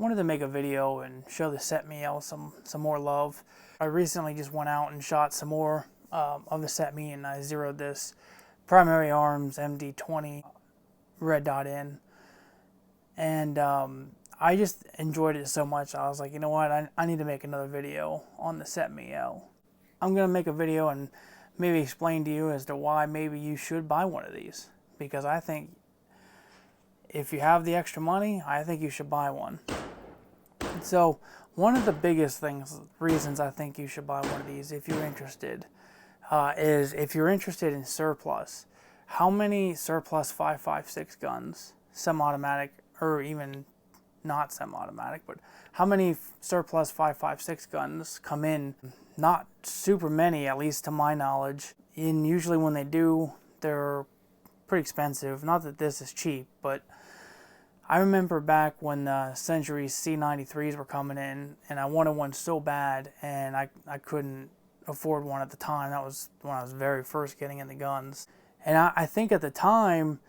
wanted to make a video and show the CETME L some more love. I recently just went out and shot some more of the CETME, and I zeroed this primary arms MD20 red dot in, and I just enjoyed it so much. I was like, you know what, I need to make another video on the CETME L. I'm going to make a video and maybe explain to you as to why maybe you should buy one of these, because I think if you have the extra money, I think you should buy one. So one of the biggest reasons I think you should buy one of these, if you're interested, is if you're interested in surplus. How many surplus 5.56 guns, semi-automatic, or even not semi-automatic, but how many surplus 5.56 guns come in? Not super many, at least to my knowledge. And usually when they do, they're pretty expensive. Not that this is cheap, but I remember back when the Century C93s were coming in, and I wanted one so bad, and I couldn't afford one at the time. That was when I was very first getting into guns. And I think at the time,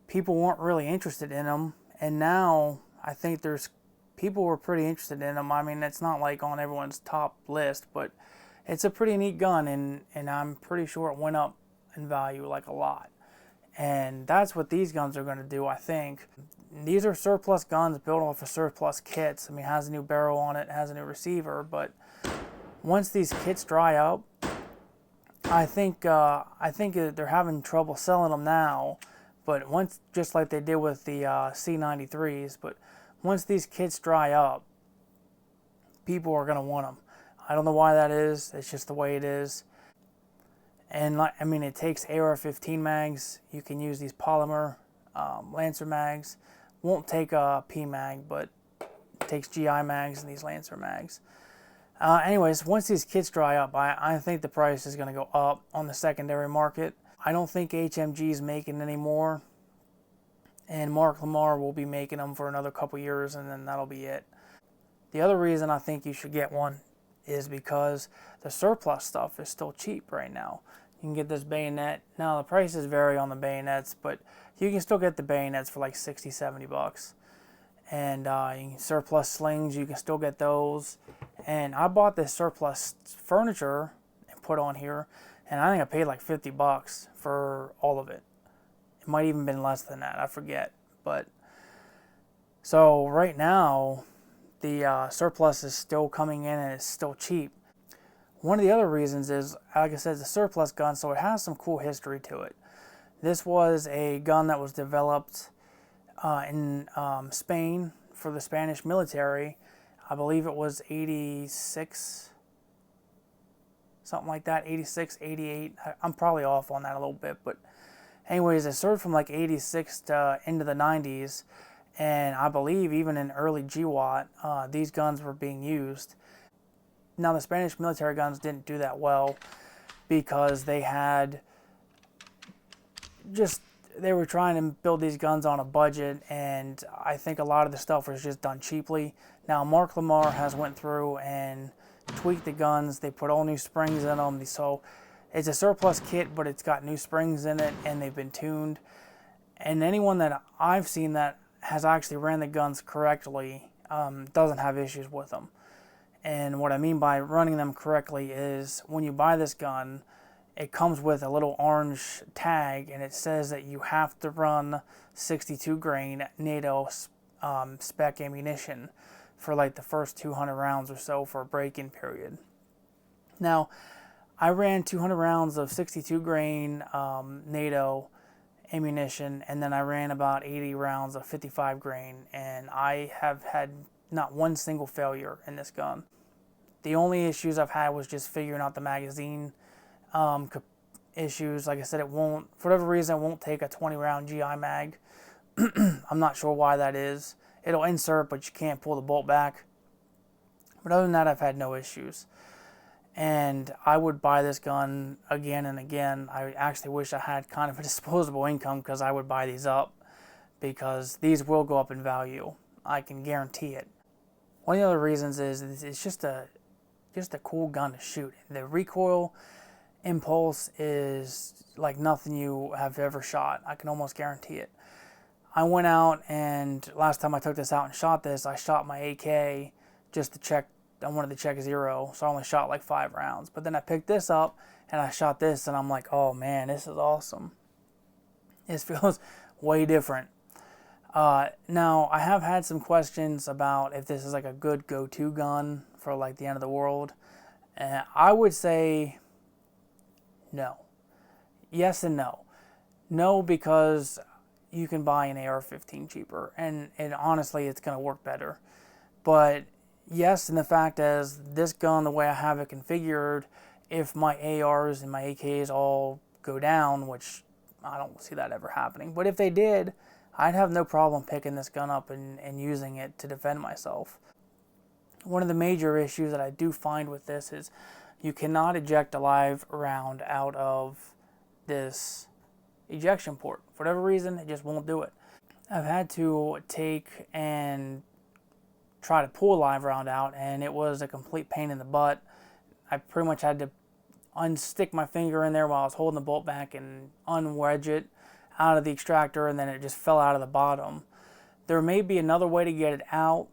people weren't really interested in them, and now I think there's people who are pretty interested in them. I mean, it's not like on everyone's top list, but it's a pretty neat gun, and I'm pretty sure it went up in value like a lot. And that's what these guns are going to do, I think. These are surplus guns built off of surplus kits. I mean, it has a new barrel on it, it has a new receiver, but once these kits dry up, I think they're having trouble selling them now. But once, just like they did with the C93s, but once these kits dry up, people are going to want them. I don't know why that is. It's just the way it is. And I mean, it takes AR-15 mags. You can use these polymer Lancer mags. Won't take a P mag, but it takes GI mags and these Lancer mags. Anyways, once these kits dry up, I think the price is going to go up on the secondary market. I don't think HMG is making any more, and Mark Lamar will be making them for another couple years, and then that'll be it. The other reason I think you should get one is because the surplus stuff is still cheap right now. You can get this bayonet. Now the prices vary on the bayonets, but you can still get the bayonets for like 60, 70 bucks. And surplus slings, you can still get those. And I bought this surplus furniture and put on here, and I think I paid like 50 bucks for all of it. It might even been less than that, I forget. But so right now, the surplus is still coming in and it's still cheap. One of the other reasons is, like I said, it's a surplus gun, so it has some cool history to it. This was a gun that was developed in Spain for the Spanish military. I believe it was 86, something like that, 86, 88. I'm probably off on that a little bit, but anyways, it served from like 86 to into the 90s, and I believe even in early GWAT, these guns were being used. Now, the Spanish military guns didn't do that well because they were trying to build these guns on a budget, and I think a lot of the stuff was just done cheaply. Now, Mark Lamar has went through and tweaked the guns. They put all new springs in them. So it's a surplus kit, but it's got new springs in it, and they've been tuned. And anyone that I've seen that has actually ran the guns correctly doesn't have issues with them. And what I mean by running them correctly is when you buy this gun, it comes with a little orange tag, and it says that you have to run 62 grain NATO spec ammunition for like the first 200 rounds or so for a break-in period. Now, I ran 200 rounds of 62 grain NATO ammunition, and then I ran about 80 rounds of 55 grain, and I have had not one single failure in this gun. The only issues I've had was just figuring out the magazine issues. Like I said, for whatever reason, it won't take a 20 round GI mag. I'm not sure why that is. It'll insert, but you can't pull the bolt back. But other than that, I've had no issues. And I would buy this gun again and again. I actually wish I had kind of a disposable income, because I would buy these up, because these will go up in value. I can guarantee it. One of the other reasons is it's just a cool gun to shoot. The recoil impulse is like nothing you have ever shot. I can almost guarantee it. I went out, and last time I took this out and shot this, I shot my AK just to check. I wanted to check 0, so I only shot like 5 rounds. But then I picked this up and I shot this, and I'm like, oh man, this is awesome. This feels way different. Now, I have had some questions about if this is like a good go-to gun for like the end of the world. And I would say no. Yes and no. No, because you can buy an AR-15 cheaper, and honestly, it's going to work better. But yes, in the fact as this gun, the way I have it configured, if my ARs and my AKs all go down, which I don't see that ever happening, but if they did, I'd have no problem picking this gun up and using it to defend myself. One of the major issues that I do find with this is you cannot eject a live round out of this ejection port. For whatever reason, it just won't do it. I've had to take and try to pull a live round out, and it was a complete pain in the butt. I pretty much had to unstick my finger in there while I was holding the bolt back and unwedge it out of the extractor, and then it just fell out of the bottom. There may be another way to get it out.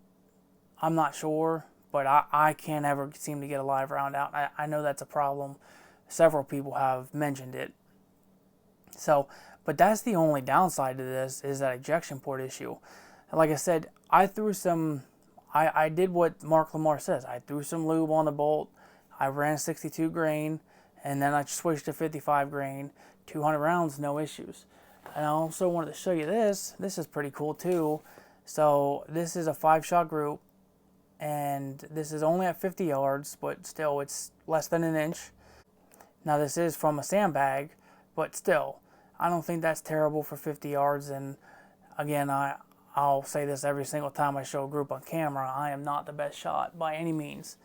I'm not sure, but I can't ever seem to get a live round out. I know that's a problem. Several people have mentioned it. So, but that's the only downside to this, is that ejection port issue. Like I said, I did what Mark Lamar says. I threw some lube on the bolt. I ran 62 grain, and then I switched to 55 grain. 200 rounds, no issues. And I also wanted to show you this. This is pretty cool too. So this is a 5-shot group, and this is only at 50 yards, but still it's less than an inch. Now this is from a sandbag, but still, I don't think that's terrible for 50 yards. And again, I'll say this every single time I show a group on camera, I am not the best shot by any means.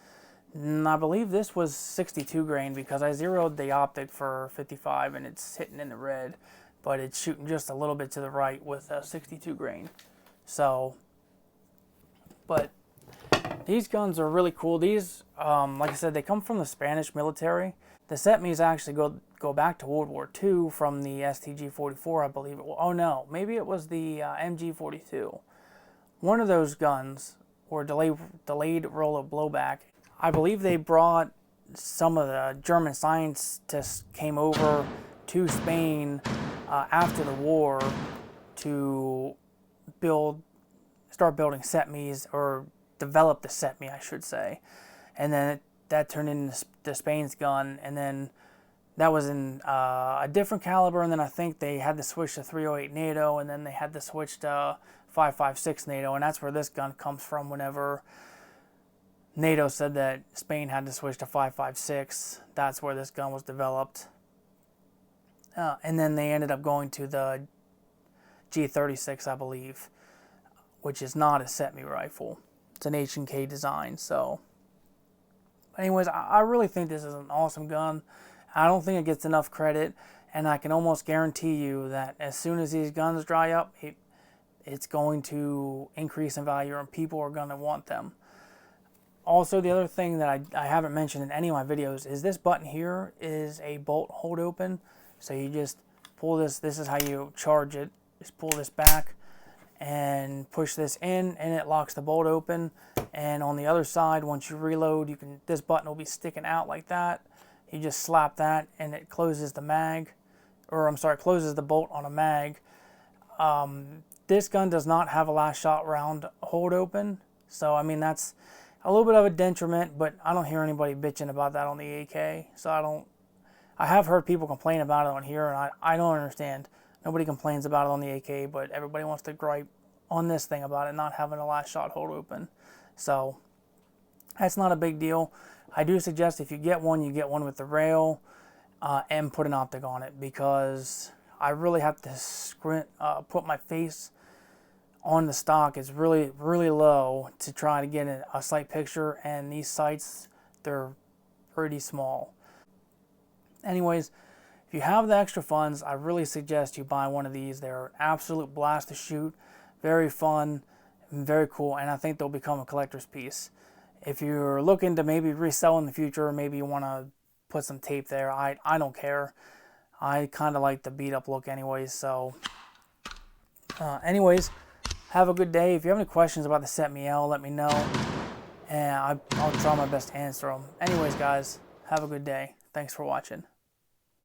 And I believe this was 62 grain because I zeroed the optic for 55 and it's hitting in the red, but it's shooting just a little bit to the right with 62 grain. So, but these guns are really cool. These, like I said, they come from the Spanish military. The CETMEs actually go back to World War II from the STG-44, I believe it was. Oh no, maybe it was the MG-42. One of those guns, or delayed roll of blowback. I believe they brought some of the German scientists came over to Spain after the war to start building CETMEs, or develop the CETME, I should say. And then that turned into Spain's gun, and then that was in a different caliber, and then I think they had to switch to 308 NATO, and then they had to switch to 5.56 NATO, and that's where this gun comes from. Whenever NATO said that Spain had to switch to 5.56, that's where this gun was developed. And then they ended up going to the G36, I believe, which is not a CETME rifle. It's an H&K design. So anyways, I really think this is an awesome gun. I don't think it gets enough credit, and I can almost guarantee you that as soon as these guns dry up, it's going to increase in value, and people are going to want them. Also, the other thing that I haven't mentioned in any of my videos is this button here is a bolt hold open. So you just pull this is how you charge it. Just pull this back and push this in, and it locks the bolt open. And on the other side, once you reload, this button will be sticking out like that. You just slap that, and it closes the mag, or I'm sorry, closes the bolt on a mag. This gun does not have a last shot round hold open, so I mean that's a little bit of a detriment, but I don't hear anybody bitching about that on the AK. So I have heard people complain about it on here, and I don't understand. Nobody complains about it on the AK, but everybody wants to gripe on this thing about it not having a last shot hold open. So that's not a big deal. I do suggest if you get one, you get one with the rail and put an optic on it, because I really have to put my face on the stock. It's really, really low to try to get a sight picture, and these sights, they're pretty small. Anyways, if you have the extra funds, I really suggest you buy one of these. They're an absolute blast to shoot, very fun, and very cool, and I think they'll become a collector's piece. If you're looking to maybe resell in the future, maybe you want to put some tape there, I don't care. I kind of like the beat up look anyways, so Anyways, have a good day. If you have any questions about the CETME L, let me know, and I'll try my best to answer them. Anyways, guys, have a good day. Thanks for watching.